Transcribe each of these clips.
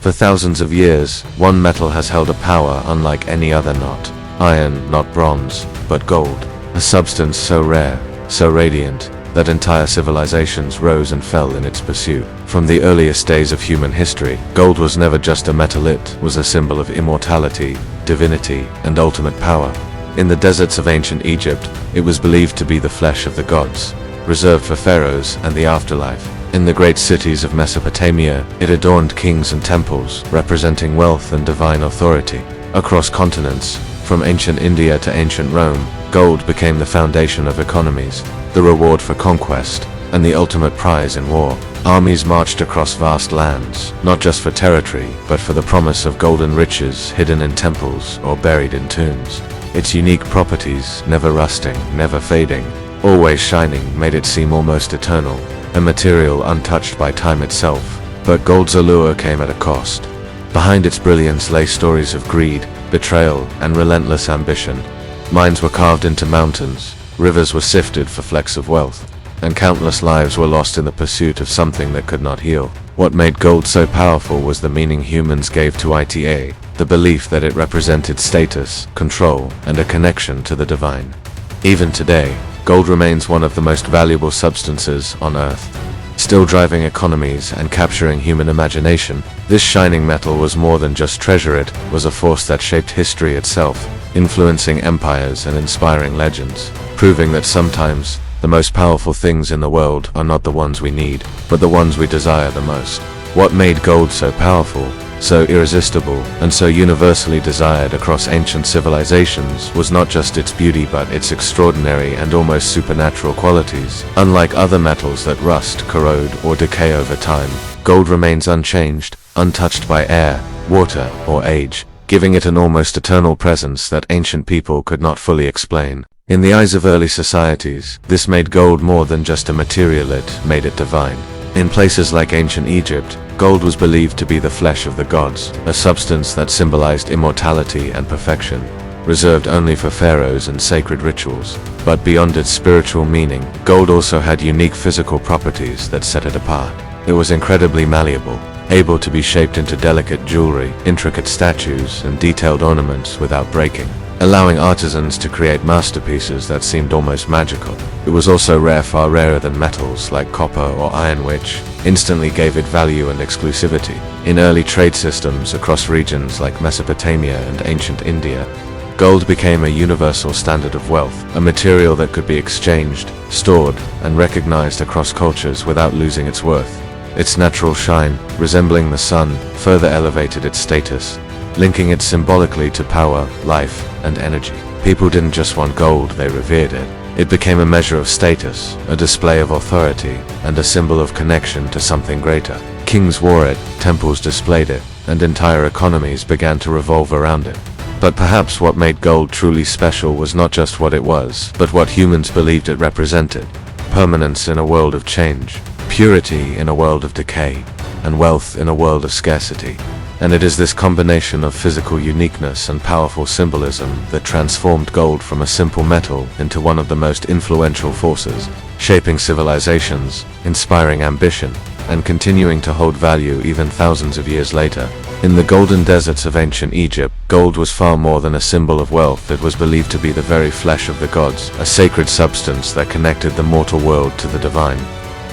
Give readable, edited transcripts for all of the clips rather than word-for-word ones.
For thousands of years, one metal has held a power unlike any other, not iron, not bronze, but gold. A substance so rare, so radiant, that entire civilizations rose and fell in its pursuit. From the earliest days of human history, gold was never just a metal, it was a symbol of immortality, divinity, and ultimate power. In the deserts of ancient Egypt, it was believed to be the flesh of the gods, reserved for pharaohs and the afterlife. In the great cities of Mesopotamia, it adorned kings and temples, representing wealth and divine authority. Across continents, from ancient India to ancient Rome, gold became the foundation of economies, the reward for conquest, and the ultimate prize in war. Armies marched across vast lands, not just for territory, but for the promise of golden riches hidden in temples or buried in tombs. Its unique properties, never rusting, never fading, always shining, made it seem almost eternal, a material untouched by time itself. But gold's allure came at a cost. Behind its brilliance lay stories of greed, betrayal, and relentless ambition. Mines were carved into mountains, rivers were sifted for flecks of wealth, and countless lives were lost in the pursuit of something that could not heal. What made gold so powerful was the meaning humans gave to it, the belief that it represented status, control, and a connection to the divine. Even today, gold remains one of the most valuable substances on Earth. Still driving economies and capturing human imagination, this shining metal was more than just treasure, it was a force that shaped history itself, influencing empires and inspiring legends, proving that sometimes the most powerful things in the world are not the ones we need, but the ones we desire the most. What made gold so powerful, so irresistible, and so universally desired across ancient civilizations was not just its beauty but its extraordinary and almost supernatural qualities. Unlike other metals that rust, corrode, or decay over time, gold remains unchanged, untouched by air, water, or age, giving it an almost eternal presence that ancient people could not fully explain. In the eyes of early societies, this made gold more than just a material, it made it divine. In places like ancient Egypt, gold was believed to be the flesh of the gods, a substance that symbolized immortality and perfection, reserved only for pharaohs and sacred rituals. But beyond its spiritual meaning, gold also had unique physical properties that set it apart. It was incredibly malleable, able to be shaped into delicate jewelry, intricate statues, and detailed ornaments without breaking, allowing artisans to create masterpieces that seemed almost magical. It was also rare, far rarer than metals like copper or iron, which instantly gave it value and exclusivity. In early trade systems across regions like Mesopotamia and ancient India, gold became a universal standard of wealth, a material that could be exchanged, stored, and recognized across cultures without losing its worth. Its natural shine, resembling the sun, further elevated its status, linking it symbolically to power, life, and energy. People didn't just want gold, they revered it. It became a measure of status, a display of authority, and a symbol of connection to something greater. Kings wore it, temples displayed it, and entire economies began to revolve around it. But perhaps what made gold truly special was not just what it was, but what humans believed it represented. Permanence in a world of change, purity in a world of decay, and wealth in a world of scarcity. And it is this combination of physical uniqueness and powerful symbolism that transformed gold from a simple metal into one of the most influential forces, shaping civilizations, inspiring ambition, and continuing to hold value even thousands of years later. In the golden deserts of ancient Egypt, gold was far more than a symbol of wealth. It was believed to be the very flesh of the gods, a sacred substance that connected the mortal world to the divine.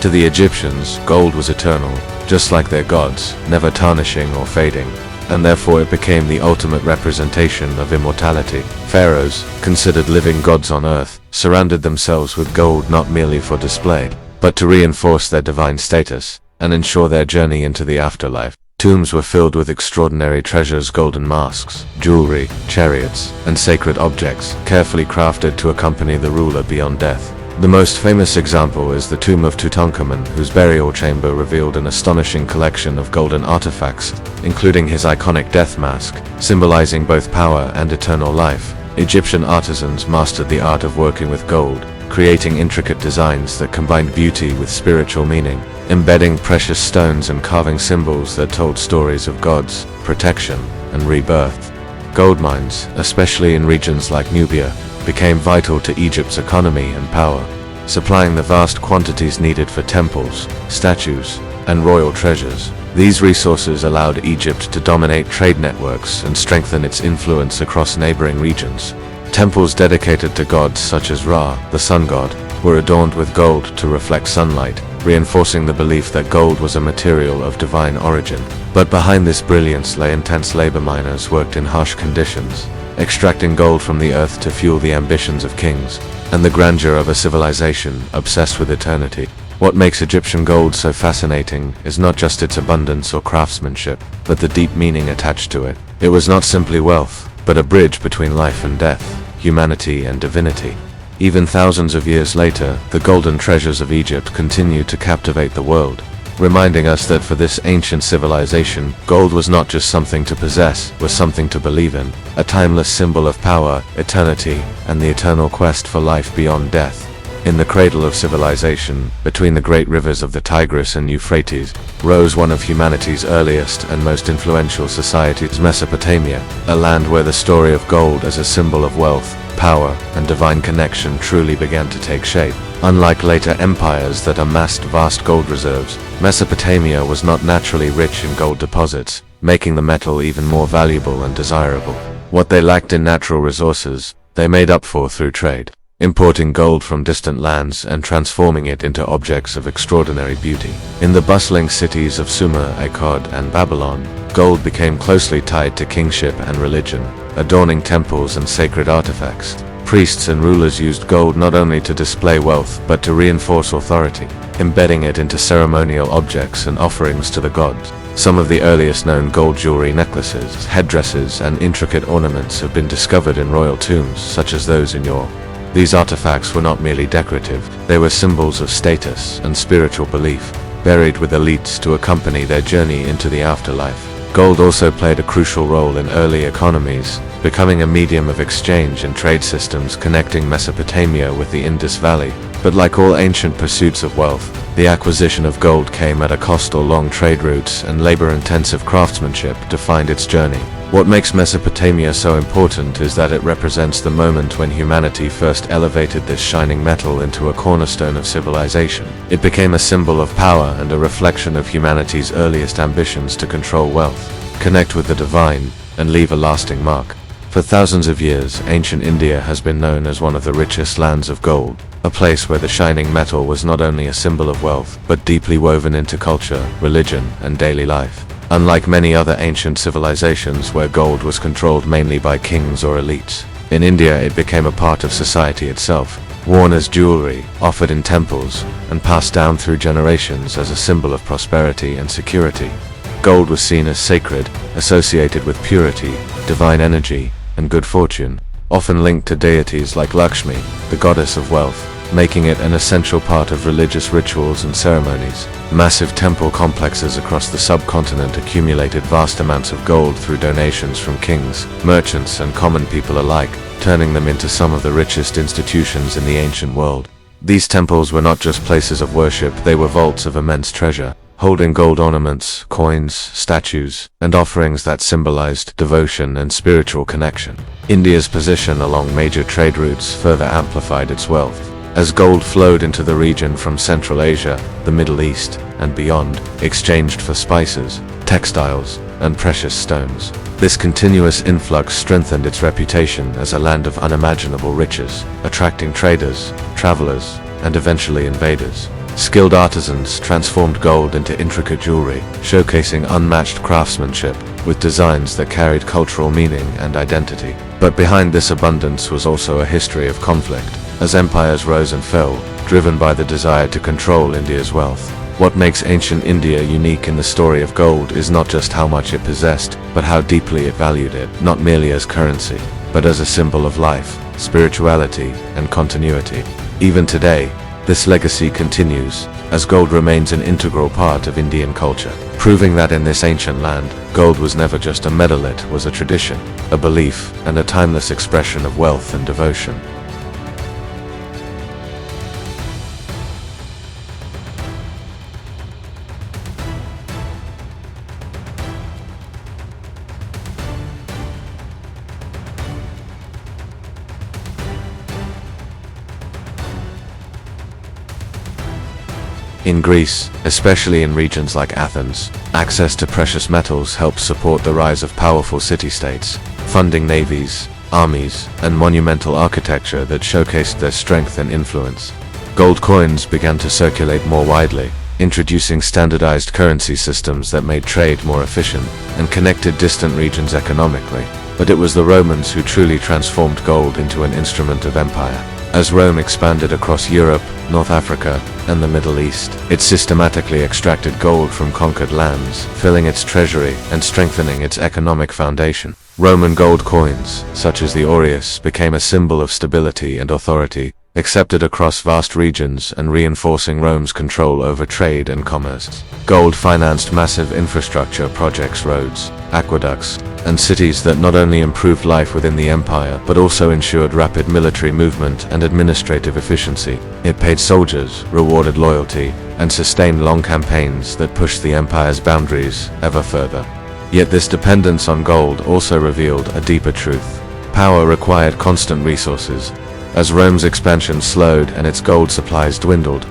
To the Egyptians, gold was eternal, just like their gods, never tarnishing or fading, and therefore it became the ultimate representation of immortality. Pharaohs, considered living gods on earth, surrounded themselves with gold not merely for display, but to reinforce their divine status and ensure their journey into the afterlife. Tombs were filled with extraordinary treasures, golden masks, jewelry, chariots, and sacred objects, carefully crafted to accompany the ruler beyond death. The most famous example is the tomb of Tutankhamun, whose burial chamber revealed an astonishing collection of golden artifacts, including his iconic death mask, symbolizing both power and eternal life. Egyptian artisans mastered the art of working with gold, creating intricate designs that combined beauty with spiritual meaning, embedding precious stones and carving symbols that told stories of gods, protection, and rebirth. Gold mines, especially in regions like Nubia, became vital to Egypt's economy and power, supplying the vast quantities needed for temples, statues, and royal treasures. These resources allowed Egypt to dominate trade networks and strengthen its influence across neighboring regions. Temples dedicated to gods such as Ra, the sun god, were adorned with gold to reflect sunlight, reinforcing the belief that gold was a material of divine origin. But behind this brilliance lay intense labor. Miners worked in harsh conditions, extracting gold from the earth to fuel the ambitions of kings and the grandeur of a civilization obsessed with eternity. What makes Egyptian gold so fascinating is not just its abundance or craftsmanship, but the deep meaning attached to it. It was not simply wealth, but a bridge between life and death, humanity and divinity. Even thousands of years later, the golden treasures of Egypt continue to captivate the world, reminding us that for this ancient civilization, gold was not just something to possess, was something to believe in, a timeless symbol of power, eternity, and the eternal quest for life beyond death. In the cradle of civilization, between the great rivers of the Tigris and Euphrates, rose one of humanity's earliest and most influential societies, Mesopotamia, a land where the story of gold as a symbol of wealth, power, and divine connection truly began to take shape. Unlike later empires that amassed vast gold reserves, Mesopotamia was not naturally rich in gold deposits, making the metal even more valuable and desirable. What they lacked in natural resources, they made up for through trade, importing gold from distant lands and transforming it into objects of extraordinary beauty. In the bustling cities of Sumer, Akkad, and Babylon, gold became closely tied to kingship and religion, adorning temples and sacred artifacts. Priests and rulers used gold not only to display wealth but to reinforce authority, embedding it into ceremonial objects and offerings to the gods. Some of the earliest known gold jewelry, necklaces, headdresses, and intricate ornaments have been discovered in royal tombs, such as those in Ur. These artifacts were not merely decorative, they were symbols of status and spiritual belief, buried with elites to accompany their journey into the afterlife. Gold also played a crucial role in early economies, becoming a medium of exchange and trade systems connecting Mesopotamia with the Indus Valley. But like all ancient pursuits of wealth, the acquisition of gold came at a cost. Long trade routes and labor-intensive craftsmanship defined its journey. What makes Mesopotamia so important is that it represents the moment when humanity first elevated this shining metal into a cornerstone of civilization. It became a symbol of power and a reflection of humanity's earliest ambitions to control wealth, connect with the divine, and leave a lasting mark. For thousands of years, ancient India has been known as one of the richest lands of gold, a place where the shining metal was not only a symbol of wealth, but deeply woven into culture, religion, and daily life. Unlike many other ancient civilizations where gold was controlled mainly by kings or elites, in India it became a part of society itself, worn as jewelry, offered in temples, and passed down through generations as a symbol of prosperity and security. Gold was seen as sacred, associated with purity, divine energy, and good fortune, often linked to deities like Lakshmi, the goddess of wealth, making it an essential part of religious rituals and ceremonies. Massive temple complexes across the subcontinent accumulated vast amounts of gold through donations from kings, merchants, and common people alike, turning them into some of the richest institutions in the ancient world. These temples were not just places of worship, they were vaults of immense treasure, holding gold ornaments, coins, statues, and offerings that symbolized devotion and spiritual connection. India's position along major trade routes further amplified its wealth. As gold flowed into the region from Central Asia, the Middle East, and beyond, exchanged for spices, textiles, and precious stones. This continuous influx strengthened its reputation as a land of unimaginable riches, attracting traders, travelers, and eventually invaders. Skilled artisans transformed gold into intricate jewelry, showcasing unmatched craftsmanship with designs that carried cultural meaning and identity. But behind this abundance was also a history of conflict, as empires rose and fell, driven by the desire to control India's wealth. What makes ancient India unique in the story of gold is not just how much it possessed, but how deeply it valued it, not merely as currency, but as a symbol of life, spirituality, and continuity. Even today, this legacy continues, as gold remains an integral part of Indian culture, proving that in this ancient land, gold was never just a metal, it was a tradition, a belief, and a timeless expression of wealth and devotion. In Greece, especially in regions like Athens, access to precious metals helped support the rise of powerful city-states, funding navies, armies, and monumental architecture that showcased their strength and influence. Gold coins began to circulate more widely, introducing standardized currency systems that made trade more efficient and connected distant regions economically. But it was the Romans who truly transformed gold into an instrument of empire. As Rome expanded across Europe, North Africa, and the Middle East, it systematically extracted gold from conquered lands, filling its treasury and strengthening its economic foundation. Roman gold coins, such as the aureus, became a symbol of stability and authority, accepted across vast regions and reinforcing Rome's control over trade and commerce. Gold financed massive infrastructure projects, roads, aqueducts, and cities that not only improved life within the empire but also ensured rapid military movement and administrative efficiency. It paid soldiers, rewarded loyalty, and sustained long campaigns that pushed the empire's boundaries ever further. Yet this dependence on gold also revealed a deeper truth. Power required constant resources. As Rome's expansion slowed and its gold supplies dwindled,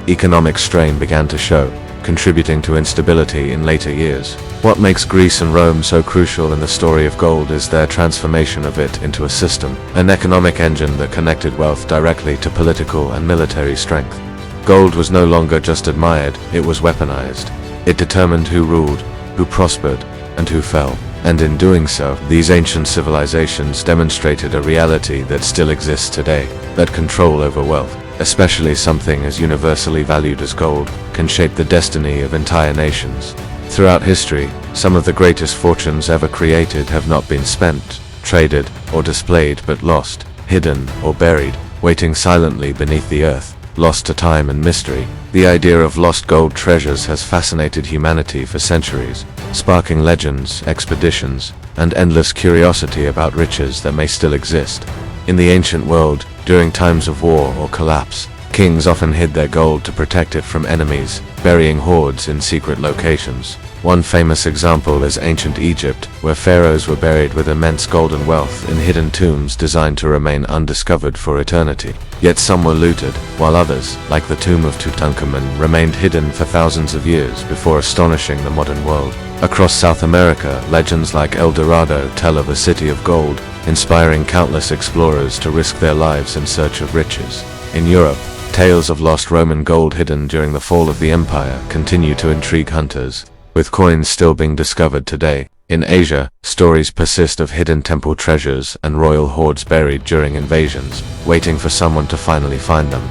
economic strain began to show, contributing to instability in later years. What makes Greece and Rome so crucial in the story of gold is their transformation of it into a system, an economic engine that connected wealth directly to political and military strength. Gold was no longer just admired, it was weaponized. It determined who ruled, who prospered, and who fell. And in doing so, these ancient civilizations demonstrated a reality that still exists today, that control over wealth, especially something as universally valued as gold, can shape the destiny of entire nations. Throughout history, some of the greatest fortunes ever created have not been spent, traded, or displayed but lost, hidden, or buried, waiting silently beneath the earth, lost to time and mystery. The idea of lost gold treasures has fascinated humanity for centuries, sparking legends, expeditions, and endless curiosity about riches that may still exist. In the ancient world, during times of war or collapse, kings often hid their gold to protect it from enemies, burying hoards in secret locations. One famous example is ancient Egypt, where pharaohs were buried with immense golden wealth in hidden tombs designed to remain undiscovered for eternity. Yet some were looted, while others, like the tomb of Tutankhamun, remained hidden for thousands of years before astonishing the modern world. Across South America, legends like El Dorado tell of a city of gold, inspiring countless explorers to risk their lives in search of riches. In Europe, tales of lost Roman gold hidden during the fall of the empire continue to intrigue hunters, with coins still being discovered today. In Asia, stories persist of hidden temple treasures and royal hoards buried during invasions, waiting for someone to finally find them.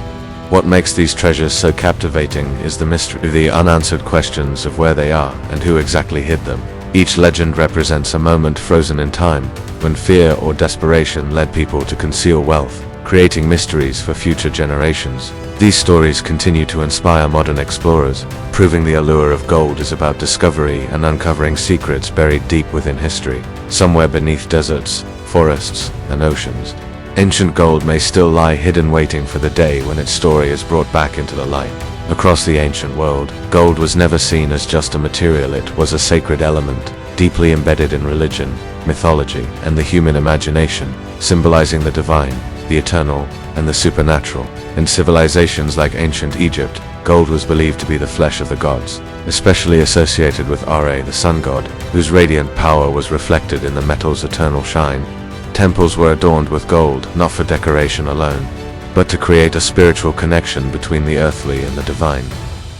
What makes these treasures so captivating is the mystery, the unanswered questions of where they are and who exactly hid them. Each legend represents a moment frozen in time, when fear or desperation led people to conceal wealth, creating mysteries for future generations. These stories continue to inspire modern explorers, proving the allure of gold is about discovery and uncovering secrets buried deep within history, somewhere beneath deserts, forests, and oceans. Ancient gold may still lie hidden, waiting for the day when its story is brought back into the light. Across the ancient world, gold was never seen as just a material, it was a sacred element, deeply embedded in religion, mythology, and the human imagination, symbolizing the divine, the eternal, and the supernatural. In civilizations like ancient Egypt, gold was believed to be the flesh of the gods, especially associated with Ra, the sun god, whose radiant power was reflected in the metal's eternal shine. Temples were adorned with gold, not for decoration alone, but to create a spiritual connection between the earthly and the divine,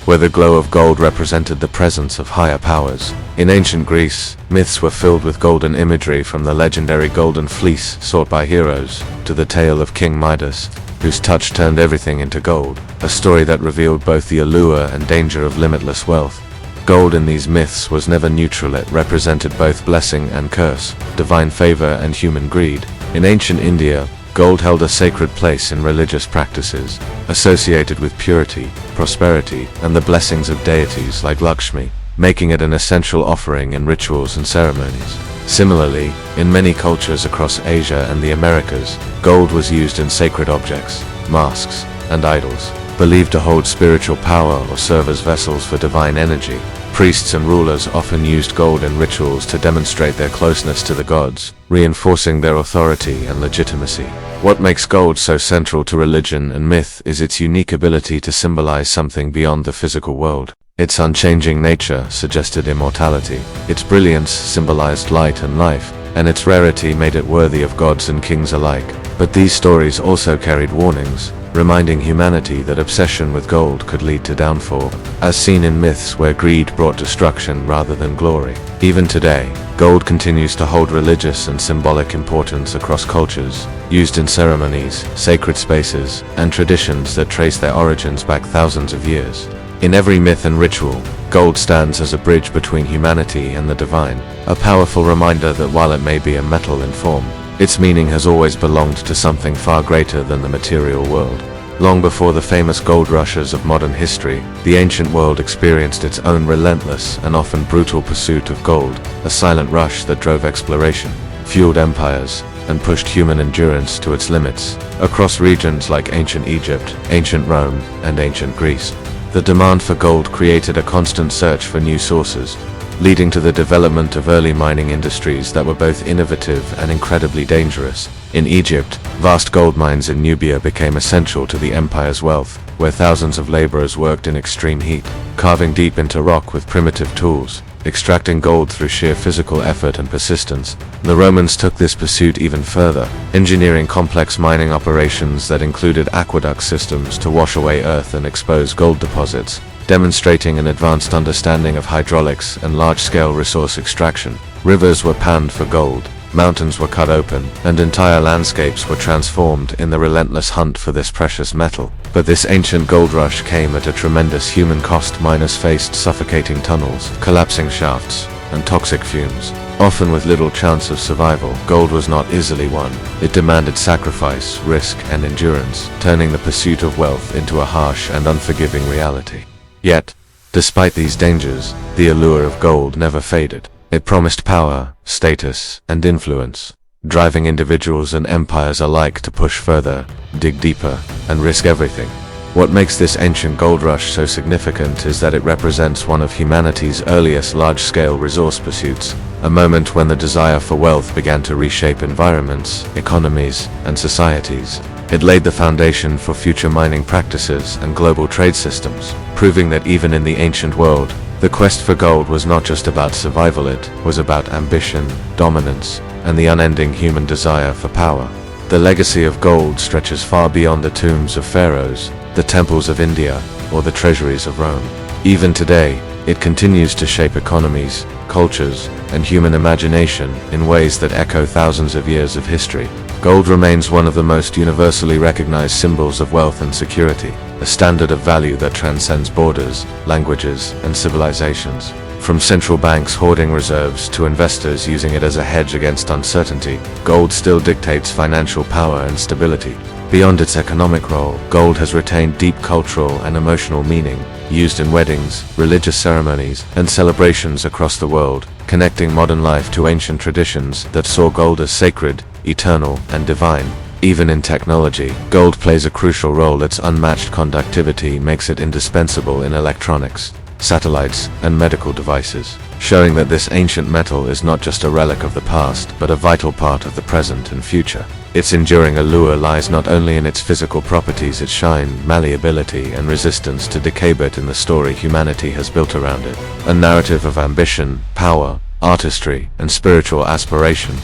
where the glow of gold represented the presence of higher powers. In ancient Greece, myths were filled with golden imagery, from the legendary golden fleece sought by heroes, to the tale of King Midas, whose touch turned everything into gold, a story that revealed both the allure and danger of limitless wealth. Gold in these myths was never neutral, it represented both blessing and curse, divine favor and human greed. In ancient India, gold held a sacred place in religious practices, associated with purity, prosperity, and the blessings of deities like Lakshmi, making it an essential offering in rituals and ceremonies. Similarly, in many cultures across Asia and the Americas, gold was used in sacred objects, masks, and idols. believed to hold spiritual power or serve as vessels for divine energy. Priests and rulers often used gold in rituals to demonstrate their closeness to the gods, reinforcing their authority and legitimacy. What makes gold so central to religion and myth is its unique ability to symbolize something beyond the physical world. Its unchanging nature suggested immortality, its brilliance symbolized light and life, and its rarity made it worthy of gods and kings alike. But these stories also carried warnings, reminding humanity that obsession with gold could lead to downfall, as seen in myths where greed brought destruction rather than glory. Even today, gold continues to hold religious and symbolic importance across cultures, used in ceremonies, sacred spaces, and traditions that trace their origins back thousands of years. In every myth and ritual, gold stands as a bridge between humanity and the divine, a powerful reminder that while it may be a metal in form, its meaning has always belonged to something far greater than the material world. Long before the famous gold rushes of modern history, the ancient world experienced its own relentless and often brutal pursuit of gold, a silent rush that drove exploration, fueled empires, and pushed human endurance to its limits. Across regions like ancient Egypt, ancient Rome, and ancient Greece, the demand for gold created a constant search for new sources, leading to the development of early mining industries that were both innovative and incredibly dangerous. In Egypt, vast gold mines in Nubia became essential to the empire's wealth, where thousands of laborers worked in extreme heat, carving deep into rock with primitive tools, extracting gold through sheer physical effort and persistence. The Romans took this pursuit even further, engineering complex mining operations that included aqueduct systems to wash away earth and expose gold deposits, demonstrating an advanced understanding of hydraulics and large-scale resource extraction. Rivers were panned for gold, mountains were cut open, and entire landscapes were transformed in the relentless hunt for this precious metal. But this ancient gold rush came at a tremendous human cost. Miners faced suffocating tunnels, collapsing shafts, and toxic fumes. Often with little chance of survival, gold was not easily won. It demanded sacrifice, risk, and endurance, turning the pursuit of wealth into a harsh and unforgiving reality. Yet, despite these dangers, the allure of gold never faded. It promised power, status, and influence, driving individuals and empires alike to push further, dig deeper, and risk everything. What makes this ancient gold rush so significant is that it represents one of humanity's earliest large-scale resource pursuits, a moment when the desire for wealth began to reshape environments, economies, and societies. It laid the foundation for future mining practices and global trade systems, proving that even in the ancient world, the quest for gold was not just about survival, it was about ambition, dominance, and the unending human desire for power. The legacy of gold stretches far beyond the tombs of pharaohs, the temples of India, or the treasuries of Rome. Even today, it continues to shape economies, cultures, and human imagination in ways that echo thousands of years of history. Gold remains one of the most universally recognized symbols of wealth and security, a standard of value that transcends borders, languages, and civilizations. From central banks hoarding reserves to investors using it as a hedge against uncertainty, gold still dictates financial power and stability. Beyond its economic role, gold has retained deep cultural and emotional meaning, used in weddings, religious ceremonies, and celebrations across the world, connecting modern life to ancient traditions that saw gold as sacred, eternal, and divine. Even in technology, gold plays a crucial role. Its unmatched conductivity makes it indispensable in electronics, satellites, and medical devices, showing that this ancient metal is not just a relic of the past, but a vital part of the present and future. Its enduring allure lies not only in its physical properties, its shine, malleability, and resistance to decay, but in the story humanity has built around it. A narrative of ambition, power, artistry, and spiritual aspiration.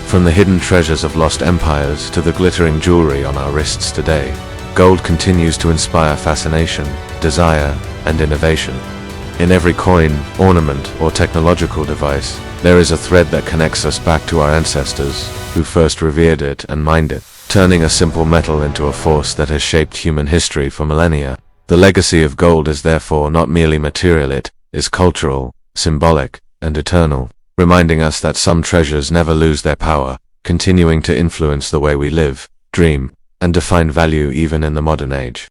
From the hidden treasures of lost empires to the glittering jewelry on our wrists today, gold continues to inspire fascination, desire, and innovation. In every coin, ornament, or technological device, there is a thread that connects us back to our ancestors, who first revered it and mined it, turning a simple metal into a force that has shaped human history for millennia. The legacy of gold is therefore not merely material, it is cultural, symbolic, and eternal, reminding us that some treasures never lose their power, continuing to influence the way we live, dream, and define value even in the modern age.